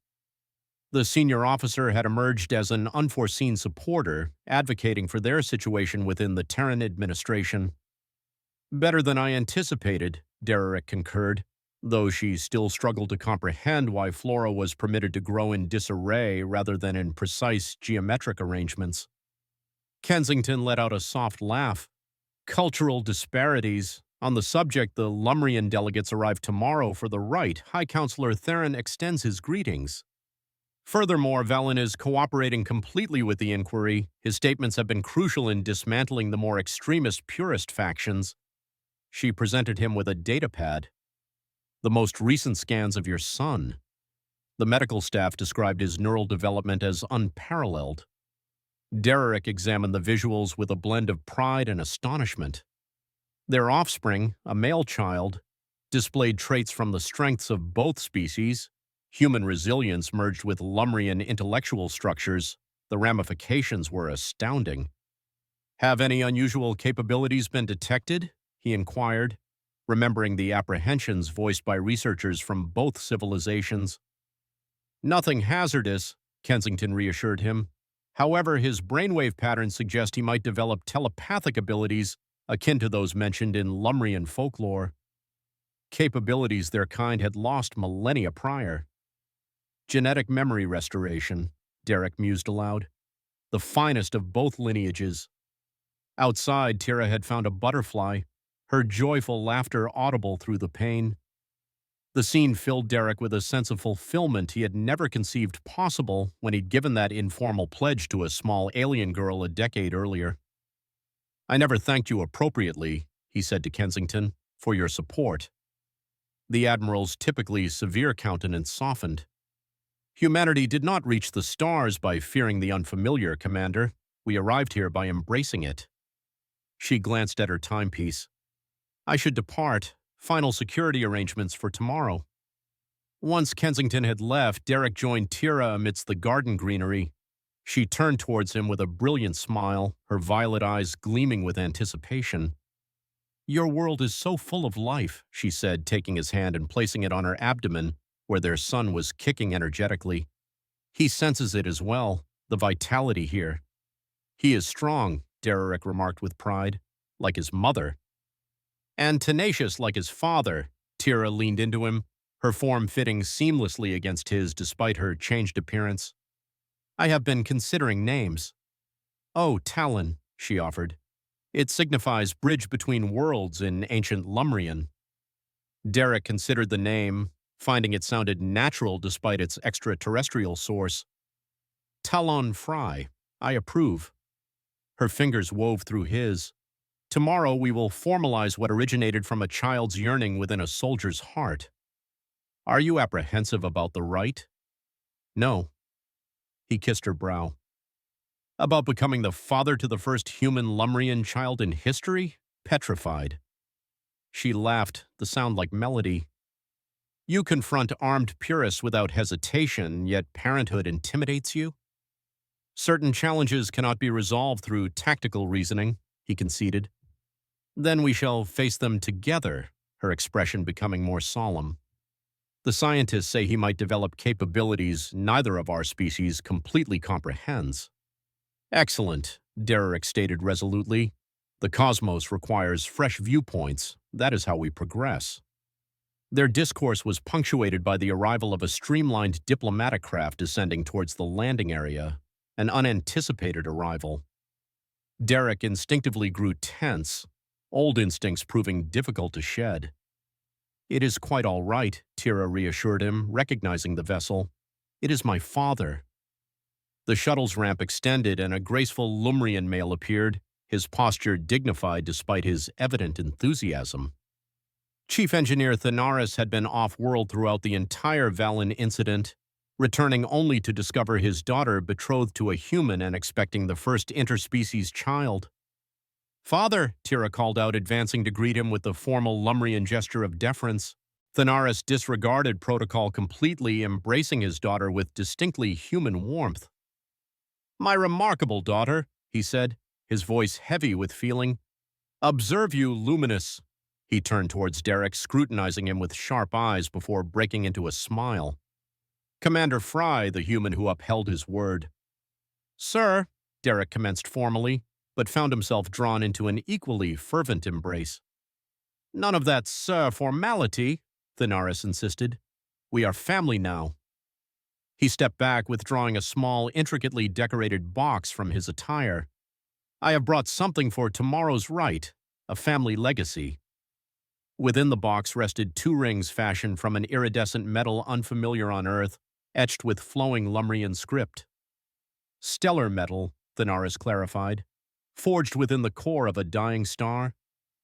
The senior officer had emerged as an unforeseen supporter, advocating for their situation within the Terran administration. "Better than I anticipated," Derek concurred, though she still struggled to comprehend why Flora was permitted to grow in disarray rather than in precise geometric arrangements. Kensington let out a soft laugh. "Cultural disparities. On the subject, the Lumrian delegates arrive tomorrow for the rite. High Counselor Theron extends his greetings." Furthermore, Valen is cooperating completely with the inquiry. His statements have been crucial in dismantling the more extremist purist factions. She presented him with a datapad. "The most recent scans of your son." The medical staff described his neural development as unparalleled. Derek examined the visuals with a blend of pride and astonishment. Their offspring, a male child, displayed traits from the strengths of both species. Human resilience merged with Lumrian intellectual structures. The ramifications were astounding. "Have any unusual capabilities been detected?" he inquired. remembering the apprehensions voiced by researchers from both civilizations. Nothing hazardous, Kensington reassured him. However, his brainwave patterns suggest he might develop telepathic abilities akin to those mentioned in Lumrian folklore, capabilities their kind had lost millennia prior. Genetic memory restoration, Derek mused aloud. The finest of both lineages. Outside, Tira had found a butterfly, her joyful laughter audible through the pain. The scene filled Derek with a sense of fulfillment he had never conceived possible when he'd given that informal pledge to a small alien girl a decade earlier. I never thanked you appropriately, he said to Kensington, for your support. The Admiral's typically severe countenance softened. Humanity did not reach the stars by fearing the unfamiliar, Commander. We arrived here by embracing it. She glanced at her timepiece. I should depart. Final security arrangements for tomorrow. Once Kensington had left, Derek joined Tira amidst the garden greenery. She turned towards him with a brilliant smile, her violet eyes gleaming with anticipation. Your world is so full of life, she said, taking his hand and placing it on her abdomen, where their son was kicking energetically. He senses it as well, the vitality here. He is strong, Derek remarked with pride, like his mother. And tenacious like his father, Tira leaned into him, her form fitting seamlessly against his despite her changed appearance. I have been considering names. Oh, Talon, she offered. It signifies bridge between worlds in ancient Lumrian. Derek considered the name, finding it sounded natural despite its extraterrestrial source. Talon Fry, I approve. Her fingers wove through his. Tomorrow we will formalize what originated from a child's yearning within a soldier's heart. Are you apprehensive about the rite? No. He kissed her brow. About becoming the father to the first human Lumrian child in history? Petrified. She laughed, the sound like melody. You confront armed purists without hesitation, yet parenthood intimidates you? Certain challenges cannot be resolved through tactical reasoning, he conceded. Then we shall face them together, her expression becoming more solemn. The scientists say he might develop capabilities neither of our species completely comprehends. Excellent, Derek stated resolutely. The cosmos requires fresh viewpoints. That is how we progress. Their discourse was punctuated by the arrival of a streamlined diplomatic craft descending towards the landing area, an unanticipated arrival. Derek instinctively grew tense, old instincts proving difficult to shed. It is quite all right, Tira reassured him, recognizing the vessel. It is my father. The shuttle's ramp extended and a graceful Lumrian male appeared, his posture dignified despite his evident enthusiasm. Chief Engineer Thanaris had been off-world throughout the entire Valen incident, returning only to discover his daughter betrothed to a human and expecting the first interspecies child. Father, Tira called out, advancing to greet him with the formal Lumrian gesture of deference. Thanaris disregarded protocol completely, embracing his daughter with distinctly human warmth. My remarkable daughter, he said, his voice heavy with feeling. Observe you, luminous. He turned towards Derek, scrutinizing him with sharp eyes before breaking into a smile. Commander Fry, the human who upheld his word. Sir, Derek commenced formally, but found himself drawn into an equally fervent embrace. None of that, sir, formality, Thanaris insisted. We are family now. He stepped back, withdrawing a small, intricately decorated box from his attire. I have brought something for tomorrow's rite, a family legacy. Within the box rested 2 rings fashioned from an iridescent metal unfamiliar on Earth, etched with flowing Lumrian script. Stellar metal, Thanaris clarified, forged within the core of a dying star.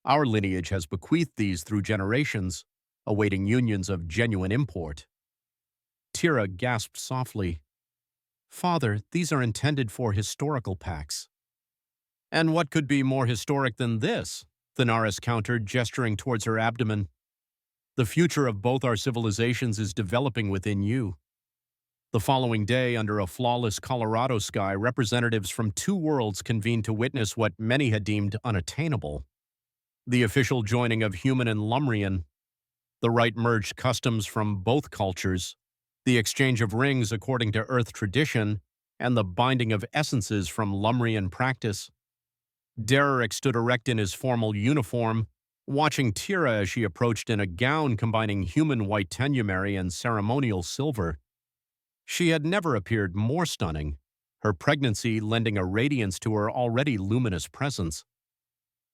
Our lineage has bequeathed these through generations, awaiting unions of genuine import. Tira gasped softly. Father, these are intended for historical packs. And what could be more historic than this? Thanaris countered, gesturing towards her abdomen. The future of both our civilizations is developing within you. The following day, under a flawless Colorado sky, representatives from 2 worlds convened to witness what many had deemed unattainable. The official joining of human and Lumrian, the rite merged customs from both cultures, the exchange of rings according to Earth tradition, and the binding of essences from Lumrian practice. Derek stood erect in his formal uniform, watching Tira as she approached in a gown combining human white tenumary and ceremonial silver. She had never appeared more stunning, her pregnancy lending a radiance to her already luminous presence.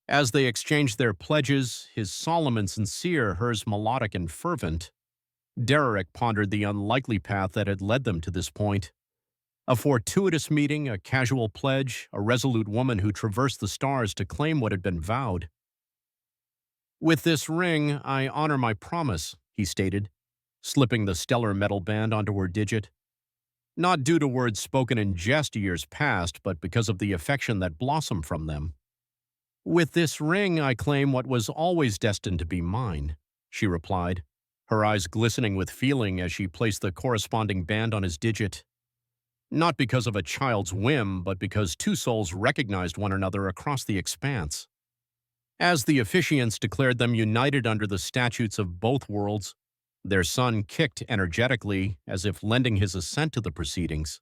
As they exchanged their pledges, his solemn and sincere, hers melodic and fervent, Derek pondered the unlikely path that had led them to this point. A fortuitous meeting, a casual pledge, a resolute woman who traversed the stars to claim what had been vowed. "With this ring, I honor my promise," he stated, slipping the stellar metal band onto her digit. Not due to words spoken in jest years past, but because of the affection that blossomed from them. "With this ring, I claim what was always destined to be mine," she replied, her eyes glistening with feeling as she placed the corresponding band on his digit. Not because of a child's whim, but because two souls recognized one another across the expanse. As the officiants declared them united under the statutes of both worlds, their son kicked energetically, as if lending his assent to the proceedings.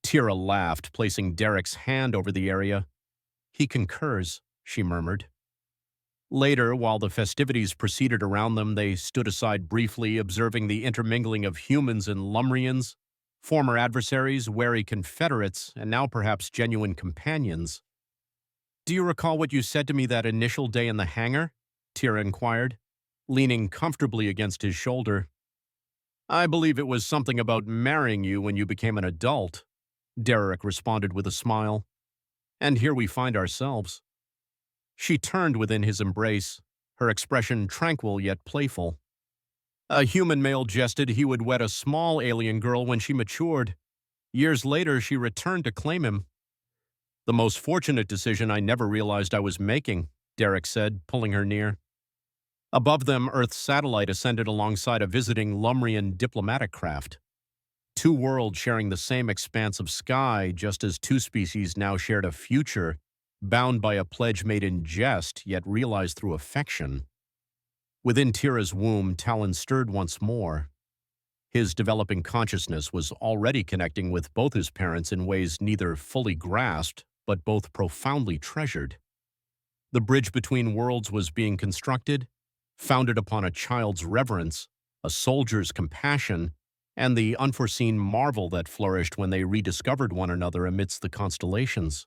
Tira laughed, placing Derek's hand over the area. "He concurs," she murmured. Later, while the festivities proceeded around them, they stood aside briefly, observing the intermingling of humans and Lumrians, former adversaries, wary confederates, and now perhaps genuine companions. "Do you recall what you said to me that initial day in the hangar?" Tira inquired, leaning comfortably against his shoulder. "I believe it was something about marrying you when you became an adult," Derek responded with a smile. "And here we find ourselves." She turned within his embrace, her expression tranquil yet playful. A human male jested he would wed a small alien girl when she matured. Years later, she returned to claim him. "The most fortunate decision I never realized I was making," Derek said, pulling her near. Above them, Earth's satellite ascended alongside a visiting Lumrian diplomatic craft. Two worlds sharing the same expanse of sky, just as two species now shared a future, bound by a pledge made in jest, yet realized through affection. Within Tira's womb, Talon stirred once more. His developing consciousness was already connecting with both his parents in ways neither fully grasped, but both profoundly treasured. The bridge between worlds was being constructed, founded upon a child's reverence, a soldier's compassion, and the unforeseen marvel that flourished when they rediscovered one another amidst the constellations.